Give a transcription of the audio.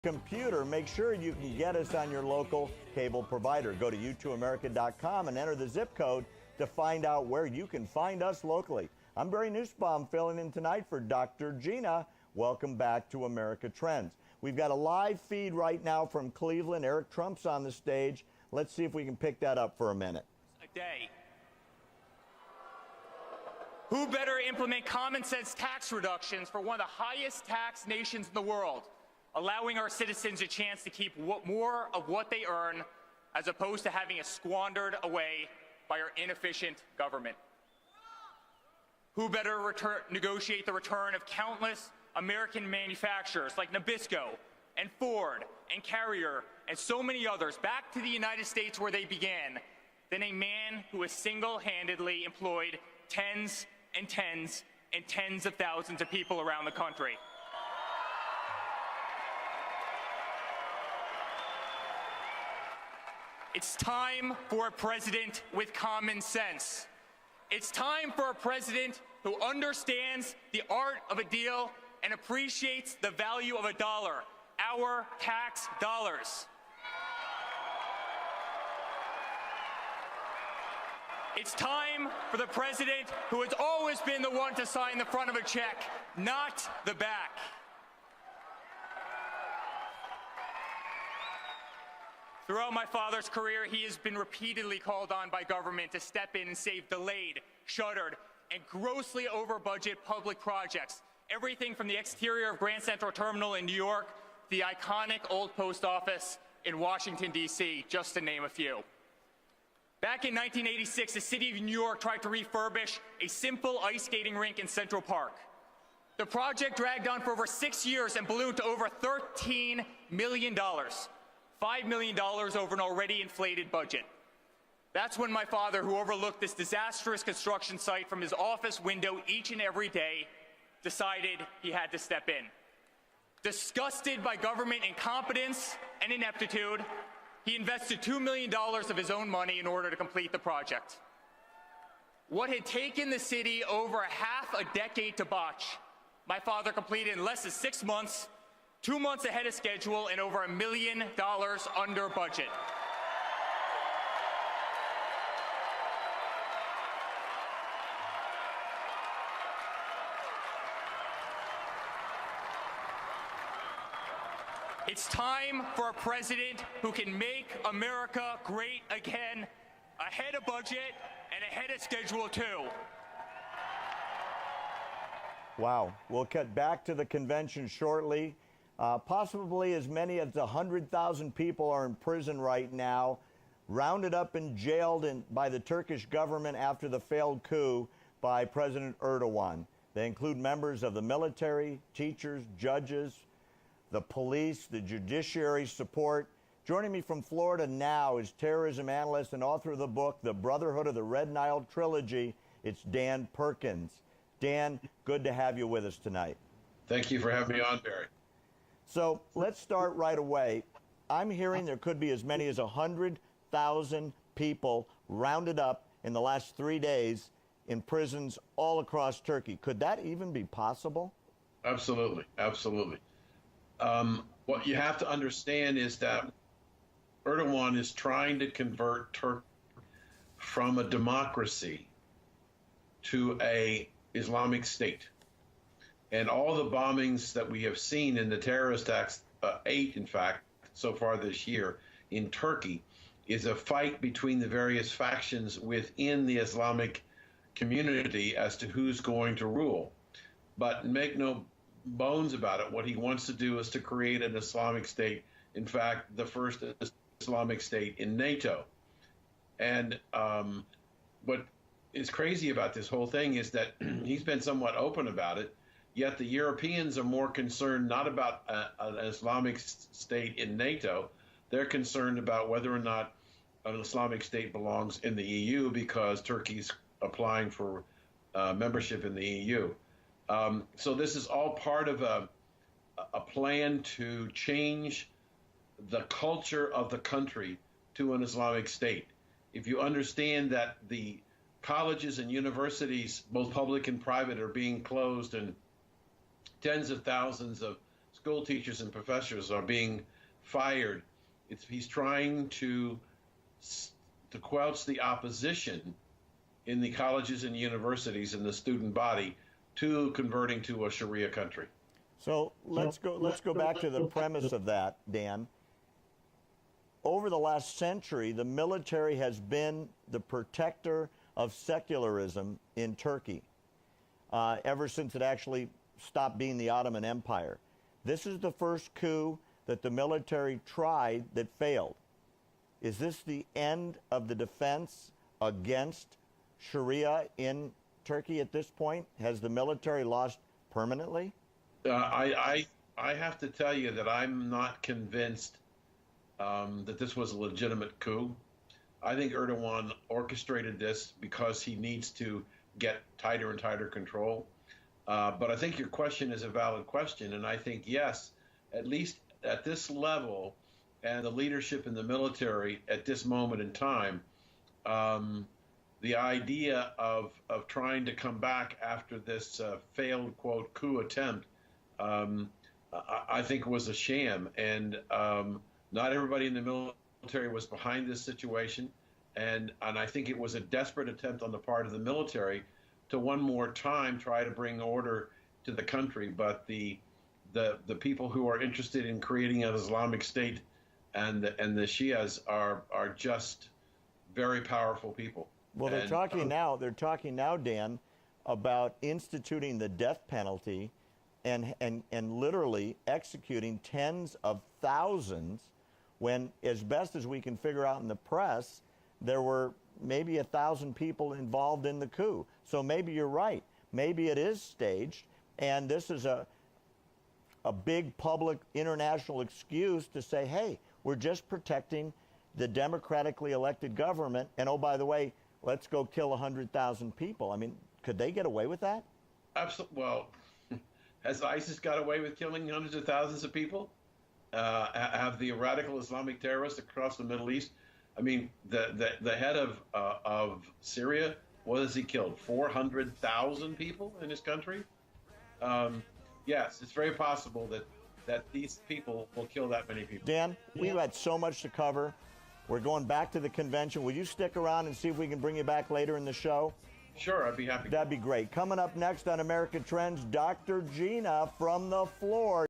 computer, make sure you can get us on your local cable provider. Go to youtooamerica.com and enter the zip code to find out where you can find us locally. I'm Barry Nussbaum filling in tonight for Dr. Gina. Welcome back to America Trends. We've got a live feed right now from Cleveland. Eric Trump's on the stage. Let's see if we can pick that up for a minute. A day. Who better implement common sense tax reductions for one of the highest tax nations in the world, allowing our citizens a chance to keep more of what they earn as opposed to having it squandered away by our inefficient government? Who better negotiate the return of countless American manufacturers like Nabisco and Ford and Carrier and so many others back to the United States where they began than a man who has single-handedly employed tens and tens and tens of thousands of people around the country? It's time for a president with common sense. It's time for a president who understands the art of a deal and appreciates the value of a dollar, our tax dollars. It's time for the president who has always been the one to sign the front of a check, not the back. Throughout my father's career, he has been repeatedly called on by government to step in and save delayed, shuttered, and grossly over-budget public projects. Everything from the exterior of Grand Central Terminal in New York to the iconic old post office in Washington, D.C., just to name a few. Back in 1986, the city of New York tried to refurbish a simple ice skating rink in Central Park. The project dragged on for over 6 years and ballooned to over $13 million. $5 million over an already inflated budget. That's when my father, who overlooked this disastrous construction site from his office window each and every day, decided he had to step in. Disgusted by government incompetence and ineptitude, he invested $2 million of his own money in order to complete the project. What had taken the city over half a decade to botch, my father completed in less than 6 months, 2 months ahead of schedule, and over $1 million under budget. It's time for a president who can make America great again, ahead of budget and ahead of schedule, too. Wow. We'll get back to the convention shortly. Possibly as many as 100,000 people are in prison right now, rounded up and jailed by the Turkish government after the failed coup by President Erdogan. They include members of the military, teachers, judges, the police, the judiciary support. Joining me from Florida now is terrorism analyst and author of the book, The Brotherhood of the Red Nile Trilogy. It's Dan Perkins. Dan, good to have you with us tonight. Thank you for having me on, Barry. So let's start right away. I'm hearing there could be as many as 100,000 people rounded up in the last 3 days in prisons all across Turkey. Could that even be possible? Absolutely, absolutely. What you have to understand is that Erdogan is trying to convert Turkey from a democracy to an Islamic state. And all the bombings that we have seen in the terrorist attacks, 8 in fact, so far this year in Turkey, is a fight between the various factions within the Islamic community as to who's going to rule. But make no bones about it, what he wants to do is to create an Islamic state, in fact, the first Islamic state in NATO. And what is crazy about this whole thing is that he's been somewhat open about it, yet the Europeans are more concerned not about an Islamic state in NATO. They're concerned about whether or not an Islamic state belongs in the EU because Turkey's applying for membership in the EU. So this is all part of a plan to change the culture of the country to an Islamic state. If you understand that the colleges and universities, both public and private, are being closed and tens of thousands of school teachers and professors are being fired. He's trying to quench the opposition in the colleges and universities and the student body to converting to a Sharia country. So let's go back to the premise of that, Dan. Over the last century, the military has been the protector of secularism in Turkey, ever since it actually stopped being the Ottoman Empire. This is the first coup that the military tried that failed. Is this the end of the defense against Sharia in Turkey at this point? Has the military lost permanently? I have to tell you that I'm not convinced that this was a legitimate coup. I think Erdogan orchestrated this because he needs to get tighter and tighter control. But I think your question is a valid question, and I think, yes, at least at this level, and the leadership in the military at this moment in time, the idea of trying to come back after this failed, quote, coup attempt, I think was a sham. And not everybody in the military was behind this situation. And I think it was a desperate attempt on the part of the military to one more time try to bring order to the country. But the people who are interested in creating an Islamic State and the Shias are just very powerful people. Well, they're talking now, Dan, about instituting the death penalty and literally executing tens of thousands when, as best as we can figure out in the press, there were maybe 1,000 people involved in the coup. So maybe you're right. Maybe it is staged, and this is a big public international excuse to say, hey, we're just protecting the democratically elected government, and oh, by the way, let's go kill 100,000 people. I mean, could they get away with that? Absolutely. Well, has ISIS got away with killing hundreds of thousands of people? Have the radical Islamic terrorists across the Middle East? I mean, the head of Syria, what has he killed? 400,000 people in his country? Yes, it's very possible that these people will kill that many people. Dan, we've had so much to cover. We're going back to the convention. Will you stick around and see if we can bring you back later in the show? Sure, I'd be happy. That'd be great. Coming up next on American Trends, Dr. Gina from the floor.